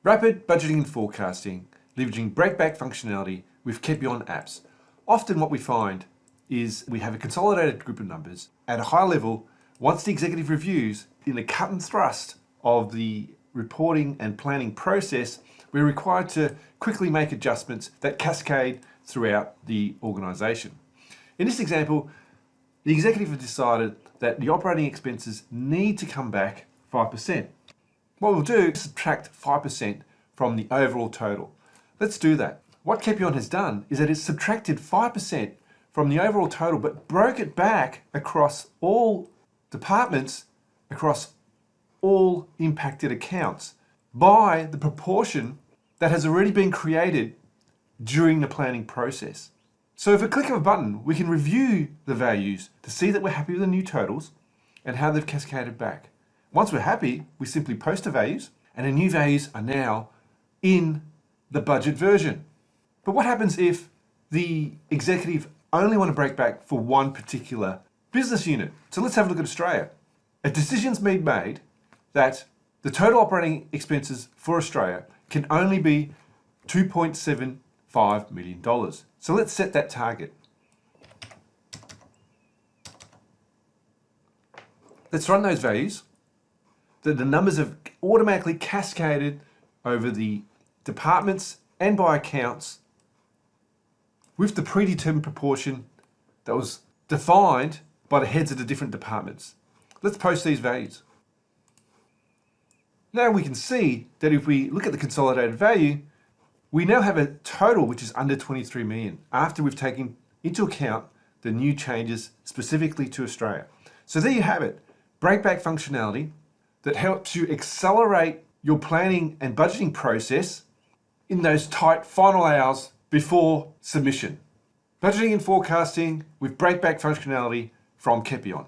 Rapid budgeting and forecasting, leveraging breakback functionality with Kepion Apps. Often what we find is we have a consolidated group of numbers at a high level. Once the executive reviews, in the cut and thrust of the reporting and planning process, we're required to quickly make adjustments that cascade throughout the organisation. In this example, the executive have decided that the operating expenses need to come back 5%. What we'll do is subtract 5% from the overall total. Let's do that. What Kepion has done is that it's subtracted 5% from the overall total, but broke it back across all departments, across all impacted accounts by the proportion that has already been created during the planning process. So with a click of a button, we can review the values to see that we're happy with the new totals and how they've cascaded back. Once we're happy, we simply post the values, and the new values are now in the budget version. But what happens if the executive only want to break back for one particular business unit? So let's have a look at Australia. A decision's been made that the total operating expenses for Australia can only be $2.75 million. So let's set that target. Let's run those values. The numbers have automatically cascaded over the departments and by accounts with the predetermined proportion that was defined by the heads of the different departments. Let's post these values. Now we can see that if we look at the consolidated value, we now have a total which is under 23 million after we've taken into account the new changes specifically to Australia. So there you have it, breakback functionality that helps you accelerate your planning and budgeting process in those tight final hours before submission. Budgeting and forecasting with breakback functionality from Kepion.